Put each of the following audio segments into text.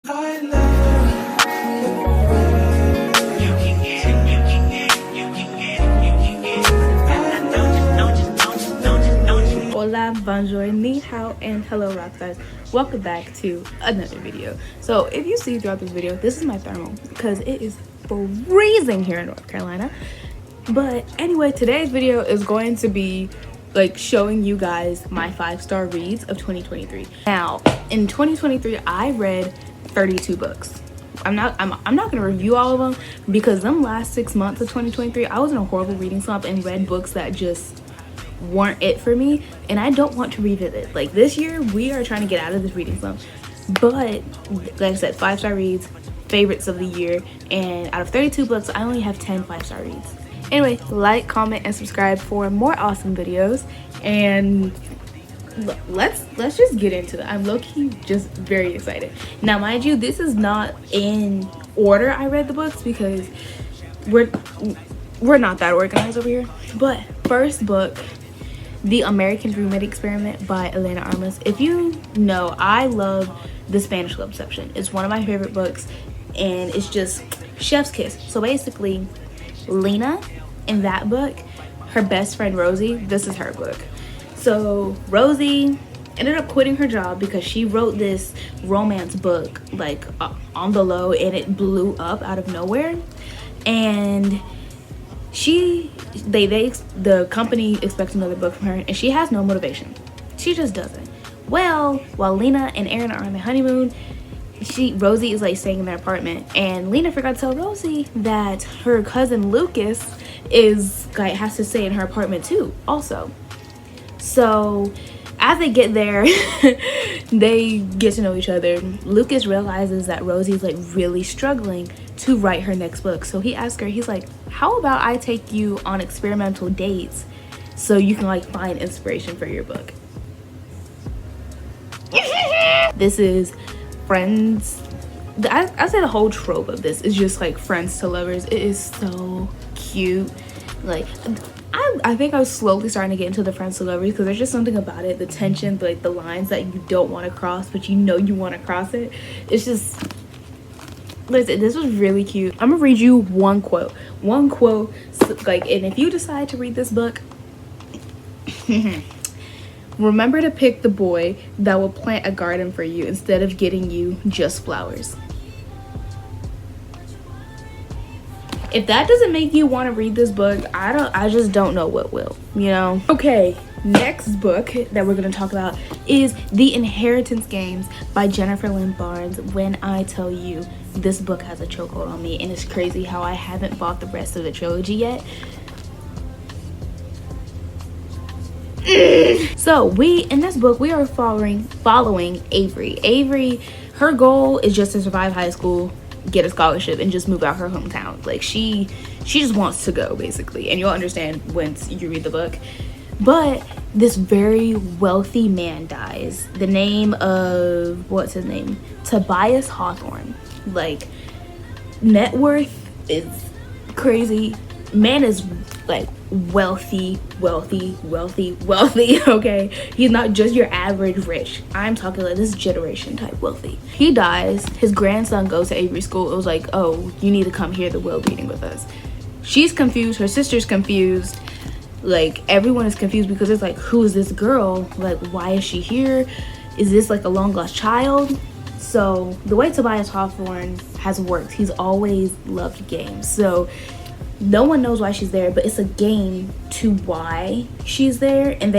Hola, bonjour, ni hao, and hello rockstars. Welcome back to another video. So if you see throughout this video, this is my thermal because it is freezing here in North Carolina. But anyway, today's video is going to be like showing you guys my 5-star reads of 2023. Now, in 2023, I read 32 books. I'm not gonna review all of them because them last 6 months of 2023, I was in a horrible reading slump and read books that just weren't it for me, and I don't want to revisit. Like this year, we are trying to get out of this reading slump. But like I said, 5-star reads, favorites of the year, and out of 32 books, I only have 10 5-star reads. Anyway, like, comment, and subscribe for more awesome videos, and let's just get into it. I'm low-key just very excited. Now, mind you, this is not in order I read the books because we're not that organized over here. But first book, The American Roommate Experiment by Elena Armas. If you know, I love the Spanish Love Deception. It's one of my favorite books, and it's just chef's kiss. So basically, Lena, in that book, her best friend Rosie, this is her book. So Rosie ended up quitting her job because she wrote this romance book like on the low, and it blew up out of nowhere. And the company expects another book from her, and she has no motivation. She just doesn't. Well, while Lena and Aaron are on their honeymoon, Rosie is like staying in their apartment, and Lena forgot to tell Rosie that her cousin Lucas has to stay in her apartment too also. So as they get there, they get to know each other. Lucas realizes that Rosie's like really struggling to write her next book. So he asks her, he's like, how about I take you on experimental dates so you can like find inspiration for your book? This is friends. I say the whole trope of this is just like friends to lovers. It is so cute. Like I think I was slowly starting to get into the friends to lovers because there's just something about it, the tension, like the lines that you don't want to cross but you know you want to cross it. It's just, listen, this was really cute. I'm gonna read you one quote, like, and if you decide to read this book, remember to pick the boy that will plant a garden for you instead of getting you just flowers. If that doesn't make you want to read this book, I just don't know what will, you know? Okay, next book that we're going to talk about is The Inheritance Games by Jennifer Lynn Barnes. When I tell you, this book has a chokehold on me, and it's crazy how I haven't bought the rest of the trilogy yet. So in this book, we are following Avery. Avery, her goal is just to survive high school, get a scholarship, and just move out her hometown. Like she just wants to go, basically, and you'll understand once you read the book. But this very wealthy man dies. The name of, what's his name? Tobias Hawthorne. Like, net worth is crazy. Man is like wealthy, okay? He's not just your average rich. I'm talking like this generation type wealthy. He dies. His grandson goes to Avery school. It was like, oh, you need to come hear the will reading with us. She's confused. Her sister's confused. Like, everyone is confused because it's like, who is this girl? Like, why is she here? Is this like a long lost child? So the way Tobias Hawthorne has worked, he's always loved games. So no one knows why she's there, but it's a game to why she's there, and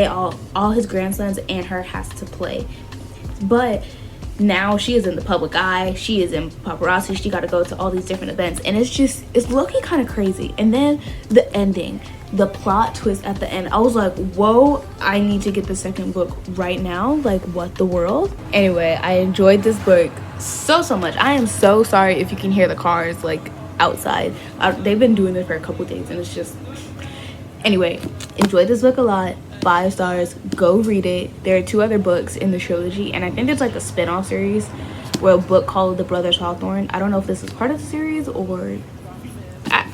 all his grandsons and her has to play. But now she is in the public eye, she is in paparazzi, she got to go to all these different events, and it's looking kind of crazy. And then the ending, the plot twist at the end, I was like, whoa, I need to get the second book right now. Like, what the world? Anyway, I enjoyed this book so much. I am so sorry if you can hear the cars like outside. They've been doing this for a couple days, and it's just, anyway, enjoyed this book a lot. 5 stars. Go read it. There are 2 other books in the trilogy, and I think there's like a spin-off series where a book called The Brothers Hawthorne. I don't know if this is part of the series or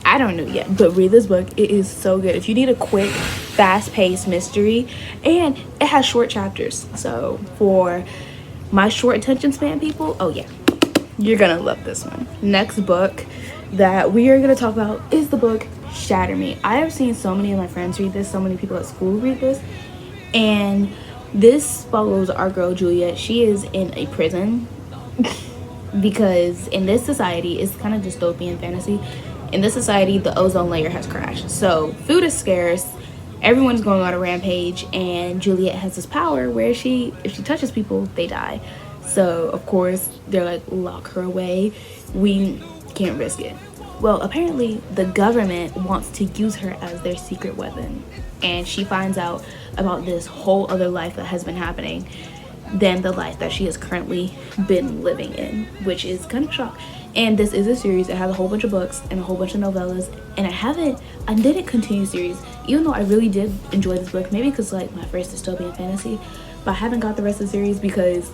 I don't know yet, but read this book. It is so good. If you need a quick, fast-paced mystery, and it has short chapters, so for my short attention span people, oh yeah, You're gonna love this one. Next book that we are gonna talk about is the book Shatter Me. I have seen so many of my friends read this, so many people at school read this, and this follows our girl Juliet. She is in a prison because in this society, it's kind of dystopian fantasy. In this society, the ozone layer has crashed, so food is scarce. Everyone's going on a rampage, and Juliet has this power where if she touches people, they die. So of course they're like, lock her away. We can't risk it. Well, apparently the government wants to use her as their secret weapon, and she finds out about this whole other life that has been happening than the life that she has currently been living in, which is kind of shock. And this is a series. It has a whole bunch of books and a whole bunch of novellas, and I didn't continue series, even though I really did enjoy this book, maybe because like my first dystopian fantasy, but I haven't got the rest of the series because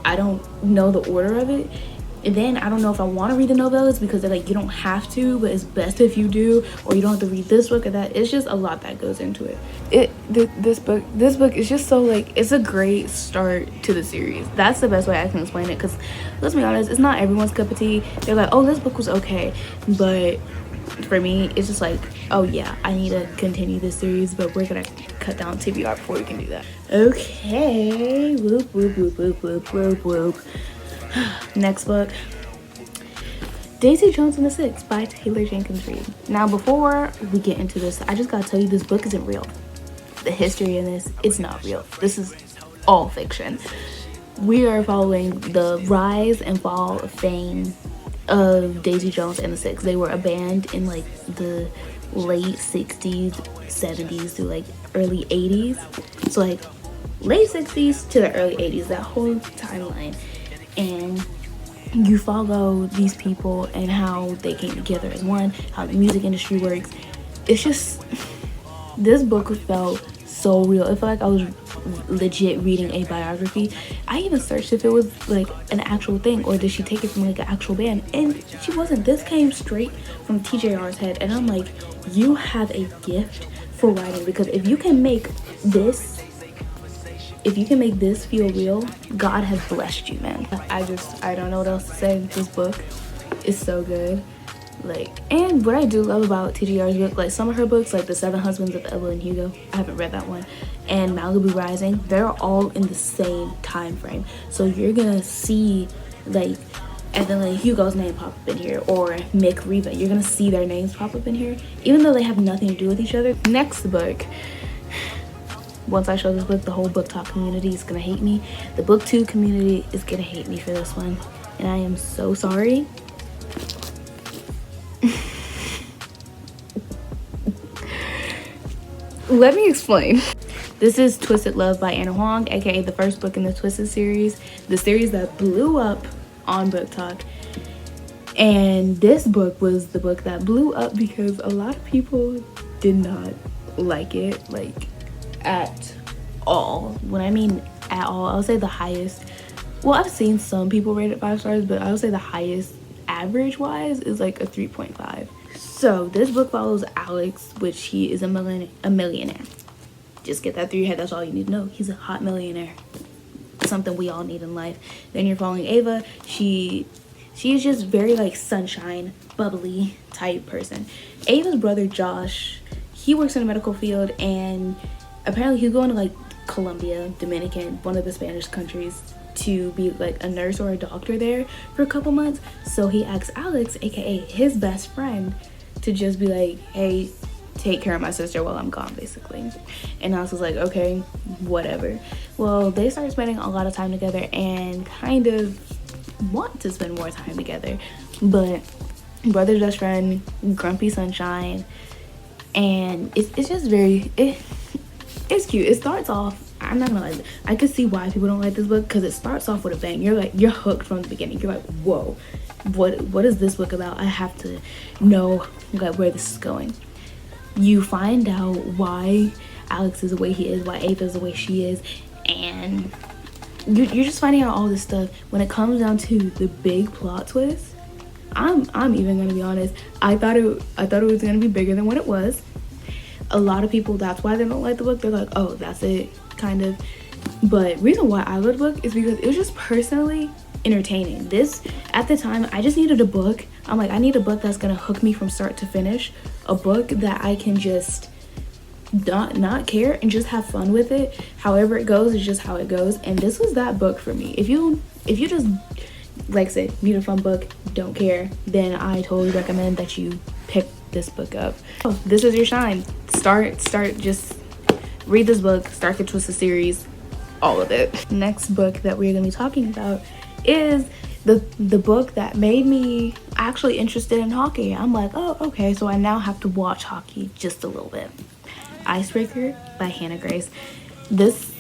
I don't know the order of it. And then I don't know if I want to read the novellas because they're like, you don't have to, but it's best if you do, or you don't have to read this book or that. It's just a lot that goes into it. This book is just so like, it's a great start to the series. That's the best way I can explain it, because let's be honest, it's not everyone's cup of tea. They're like, oh, this book was okay, but for me it's just like, oh yeah, I need to continue this series, but we're gonna cut down TBR before we can do that. Okay, whoop whoop whoop whoop whoop whoop whoop. Next book, Daisy Jones and the Six by Taylor Jenkins Reid. Now before we get into this, I just gotta tell you, this book isn't real. The history in this is not real. This is all fiction. We are following the rise and fall of fame of Daisy Jones and the Six. They were a band in like the late 60s, 70s through like early 80s. So like late 60s to the early 80s, that whole timeline. And you follow these people and how they came together as one, how the music industry works. It's just, this book felt so real. It felt like I was legit reading a biography. I even searched if it was like an actual thing, or did she take it from like an actual band, and she wasn't. This came straight from TJR's head, and I'm like, you have a gift for writing, because if you can make this feel real, God has blessed you, man. I don't know what else to say. This book is so good. Like, and what I do love about TJR's book, like some of her books, like The Seven Husbands of Evelyn Hugo, I haven't read that one, and Malibu Rising, they're all in the same time frame. So you're gonna see like Evelyn Hugo's name pop up in here, or Mick Riva. You're gonna see their names pop up in here, even though they have nothing to do with each other. Next book. Once I show this book, the whole Booktok community is gonna hate me. The Booktube community is gonna hate me for this one, and I am so sorry. Let me explain. This is Twisted Love by Anna Huang, aka the first book in the Twisted series, the series that blew up on Booktok. And this book was the book that blew up because a lot of people did not like it, like at all. When I mean at all, I'll say the highest, well, I've seen some people rate it 5 stars, but I would say the highest average wise is like a 3.5. So this book follows Alex, which he is a millionaire. Just get that through your head. That's all you need to know. He's a hot millionaire. Something we all need in life. Then you're following Ava. She's just very like sunshine, bubbly type person. Ava's brother Josh, he works in the medical field, and apparently he's going to like Colombia, Dominican, one of the Spanish countries, to be like a nurse or a doctor there for a couple months. So he asks Alex, aka his best friend, to just be like, hey, take care of my sister while I'm gone, basically. And Alex was like, okay, whatever. Well, they start spending a lot of time together and kind of want to spend more time together, but brother's best friend, grumpy sunshine, and it's just very, it's cute. It starts off, I'm not gonna lie, I could see why people don't like this book, because it starts off with a bang. You're hooked from the beginning. You're like, whoa, what is this book about? I have to know like where this is going. You find out why Alex is the way he is, why Ava is the way she is, and you're just finding out all this stuff. When it comes down to the big plot twist, I'm even gonna be honest, I thought it was gonna be bigger than what it was. A lot of people, that's why they don't like the book. They're like, oh, that's it, kind of. But reason why I love the book is because it was just personally entertaining. This, at the time, I just needed a book. I'm like, I need a book that's gonna hook me from start to finish, a book that I can just not care and just have fun with it. However it goes is just how it goes, and this was that book for me. If you just, like I said, need a fun book, don't care, then I totally recommend that you pick this book up. Oh, this is your shine. Start, just read this book, start the Twisted series, all of it. Next book that we're gonna be talking about is the book that made me actually interested in hockey. I'm like, oh, okay, so I now have to watch hockey just a little bit. Icebreaker by Hannah Grace. This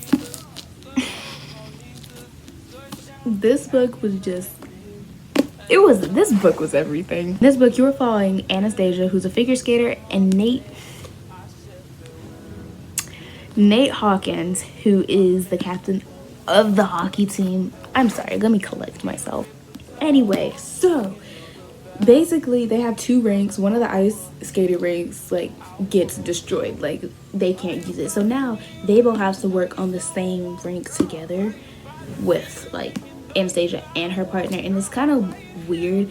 book was just, this book was everything. This book, you were following Anastasia, who's a figure skater, and Nate Hawkins, who is the captain of the hockey team. I'm sorry, let me collect myself. Anyway, so basically they have two rinks. One of the ice skating rinks like gets destroyed, like they can't use it, so now they both have to work on the same rink together with like Anastasia and her partner, and it's kind of weird.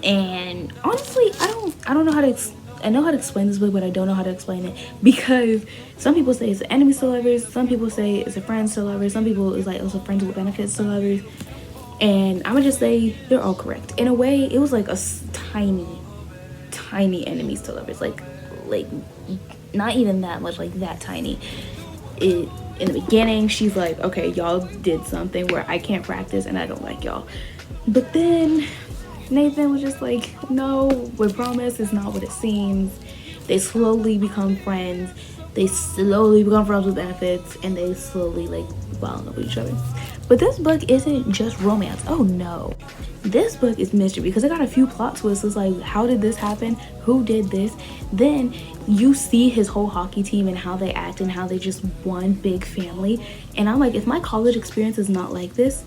And honestly, I don't know how to I know how to explain this book, but I don't know how to explain it, because some people say it's enemies to lovers, some people say it's a friends to lovers, some people is like also friends with benefits to lovers. And I'm gonna just say they're all correct. In a way, it was like a tiny enemies to lovers. Like not even that much, like that tiny. In the beginning, she's like, okay, y'all did something where I can't practice and I don't like y'all. But then Nathan was just like, no, we promise it's not what it seems. They slowly become friends. They slowly become friends with benefits, and they slowly like fall in love with each other. But this book isn't just romance. Oh no. This book is mystery, because it got a few plot twists. It's like, how did this happen? Who did this? Then you see his whole hockey team and how they act and how they just one big family. And I'm like, if my college experience is not like this,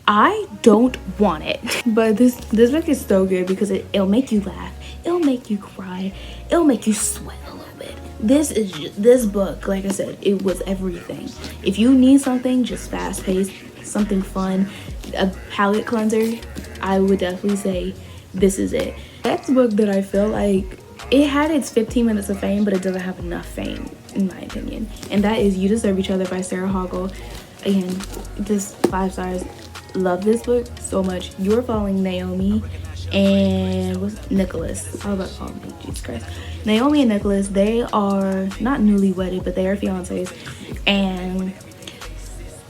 I don't want it. But this book is so good because it'll make you laugh. It'll make you cry. It'll make you sweat a little bit. This book, like I said, it was everything. If you need something just fast-paced, something fun, a palate cleanser, I would definitely say this is it. Next book that I feel like it had its 15 minutes of fame, but it doesn't have enough fame in my opinion, and that is You Deserve Each Other by Sarah Hoggle. Again, just 5 stars. Love this book so much. You are following Naomi and what's Nicholas? I was about to call him, Jesus Christ. Naomi and Nicholas, they are not newly wedded, but they are fiancés, and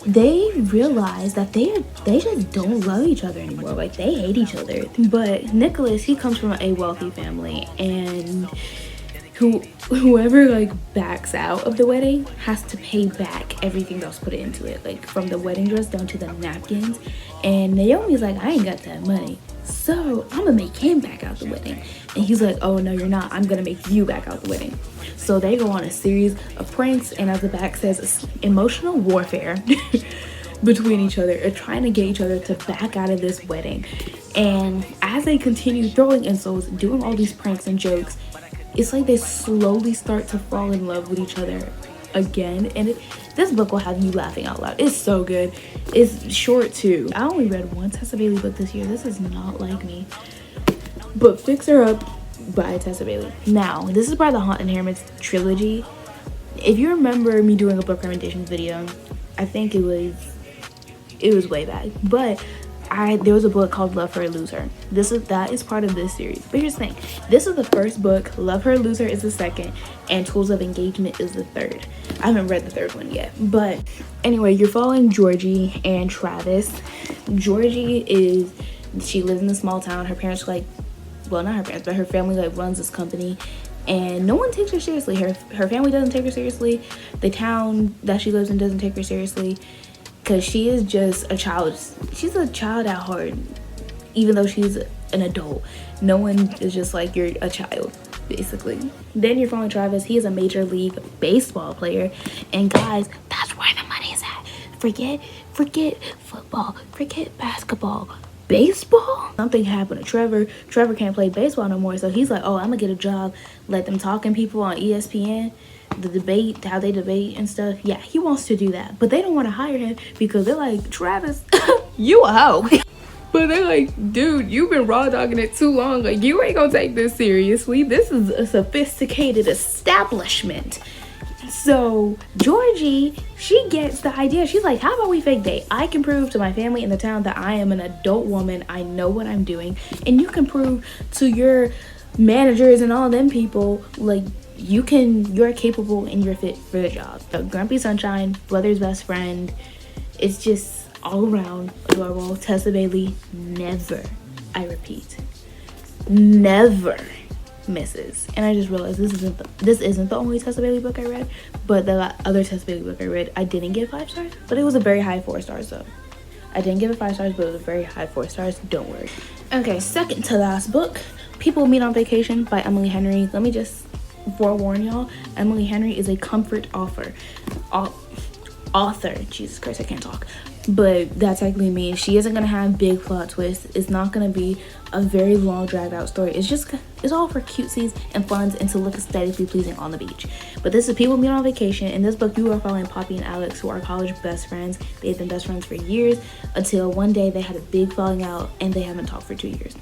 they realize that they just don't love each other anymore. Like, they hate each other. But Nicholas, he comes from a wealthy family, and whoever like backs out of the wedding has to pay back everything that was put into it, like from the wedding dress down to the napkins. And Naomi's like, I ain't got that money, so I'm gonna make him back out the wedding. And he's like, oh no, you're not, I'm gonna make you back out the wedding. So they go on a series of pranks, and as the back says, it's emotional warfare between each other, trying to get each other to back out of this wedding. And as they continue throwing insults, doing all these pranks and jokes, it's like they slowly start to fall in love with each other again. And this book will have you laughing out loud. It's so good. It's short too. I only read one Tessa Bailey book this year. This is not like me. But Fix Her Up by Tessa Bailey. Now, this is part of the Haunt and Hermits trilogy. If you remember me doing a book recommendation video, I think it was way back. But there was a book called Love Her, Lose Her. That is part of this series. But here's the thing. This is the first book. Love Her, Lose Her is the second. And Tools of Engagement is the third. I haven't read the third one yet. But anyway, you're following Georgie and Travis. Georgie she lives in a small town. Her parents like, well, not her parents, but her family like runs this company. And no one takes her seriously. Her family doesn't take her seriously. The town that she lives in doesn't take her seriously. Because she is just a child. She's a child at heart, even though she's an adult. No one is just like, you're a child, basically. Then you're following Travis. He is a major league baseball player. And guys, that's where the money is at. Forget football. Forget basketball. Baseball? Something happened to Trevor. Trevor can't play baseball no more. So he's like, oh, I'm going to get a job. Let them talking people on ESPN. the debate, how they debate and stuff. Yeah, he wants to do that, but they don't want to hire him because they're like, Travis, you a hoe. But they're like, dude, you've been raw dogging it too long. Like, you ain't gonna take this seriously. This is a sophisticated establishment. So Georgie, she gets the idea. She's like, how about we fake date? I can prove to my family in the town that I am an adult woman. I know what I'm doing. And you can prove to your managers and all them people, like, you're capable and you're fit for the job. So Grumpy Sunshine, brother's best friend. It's just all around adorable. Tessa Bailey never, I repeat, never misses. And I just realized this isn't the only Tessa Bailey book I read, but the other Tessa Bailey book I read, I didn't give 5 stars, but it was a very high 4 stars though. I didn't give it 5 stars, but it was a very high 4 stars. Don't worry. Okay, second to last book, People Meet on Vacation by Emily Henry. Let me just forewarn y'all, Emily Henry is a comfort author. Jesus Christ, I can't talk. But that technically means she isn't gonna have big plot twists. It's not gonna be a very long dragged out story. It's all for cutesies and funs and to look aesthetically pleasing on the beach. But this is People Meet on Vacation. In this book, you are following Poppy and Alex, who are college best friends. They've been best friends for years until one day they had a big falling out and they haven't talked for 2 years.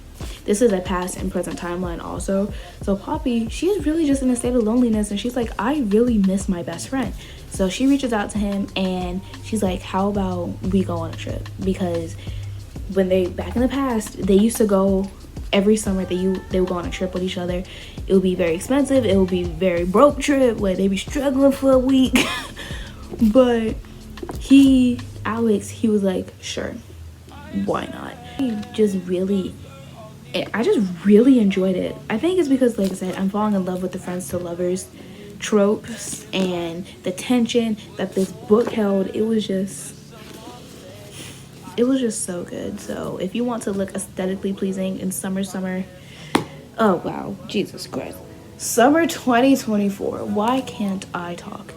This is a past and present timeline also. So Poppy, she is really just in a state of loneliness and she's like, I really miss my best friend. So she reaches out to him and she's like, how about we go on a trip? Because when back in the past, they used to go every summer. They would go on a trip with each other. It would be very expensive. It would be a very broke trip where they'd be struggling for a week. But Alex, he was like, sure, why not? I just really enjoyed it. I think it's because, like I said, I'm falling in love with the friends to lovers tropes and the tension that this book held. It was just so good. So if you want to look aesthetically pleasing in summer, oh wow, Jesus Christ, summer 2024, why can't I talk?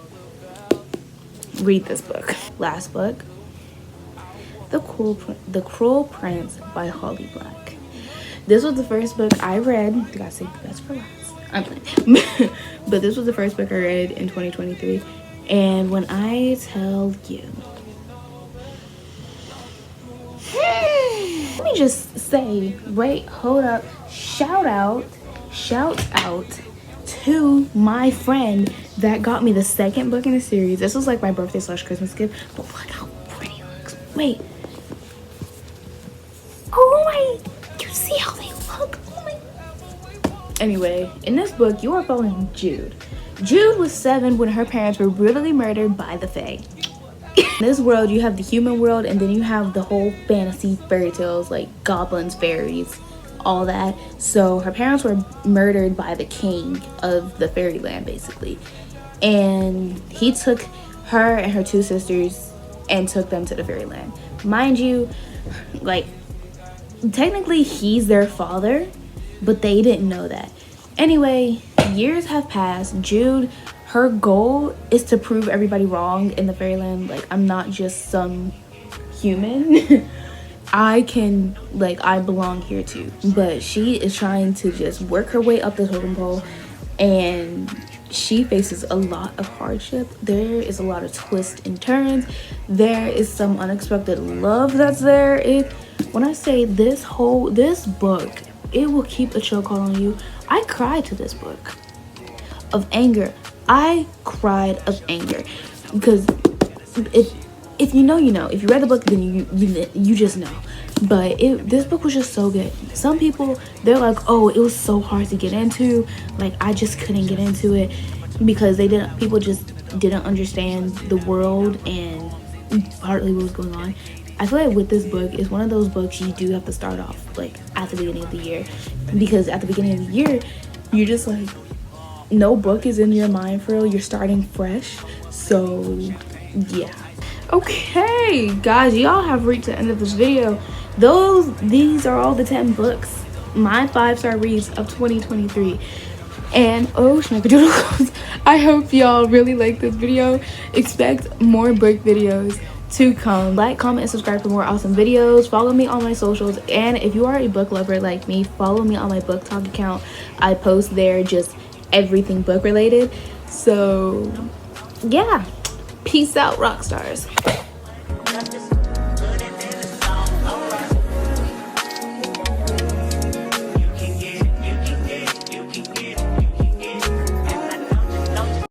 Read this book. Last book, The Cruel Prince by Holly Black. This was the first book I read. I gotta say the best for last. I'm playing. But this was the first book I read in 2023. And when I tell you, let me just say, wait, hold up, shout out to my friend that got me the second book in the series. This was like my birthday / Christmas gift. But look how pretty it looks. Wait. Oh my, you see how they look? Oh my. Anyway, in this book, you are following Jude. Jude was 7 when her parents were brutally murdered by the Fae. In this world, you have the human world, and then you have the whole fantasy fairy tales, like goblins, fairies, all that. So her parents were murdered by the king of the fairyland, basically. And he took her and her 2 sisters and took them to the fairyland. Mind you, like, technically he's their father, but they didn't know that. Anyway, years have passed. Jude, her goal is to prove everybody wrong in the fairyland. Like, I'm not just some human. I belong here too. But she is trying to just work her way up the totem pole, and she faces a lot of hardship. There is a lot of twists and turns. There is some unexpected love that's there. When I say this book, it will keep a chokehold on you. I cried to this book of anger. I cried of anger because if you know, you know. If you read the book, then you just know. But this book was just so good. Some people, they're like, oh, it was so hard to get into. Like, I just couldn't get into it because people just didn't understand the world and partly what was going on. I feel like with this book, it's one of those books you do have to start off like at the beginning of the year, because at the beginning of the year, you're just like, no book is in your mind for real. You're starting fresh. So yeah. Okay, guys, y'all have reached the end of this video. These are all the 10 books, my 5-star reads of 2023. And oh, schnickadoodles, I hope y'all really like this video. Expect more book videos to come. Like, comment, and subscribe for more awesome videos. Follow me on my socials, and if you are a book lover like me, follow me on my Booktok account. I post there just everything book related. So yeah, peace out, rock stars.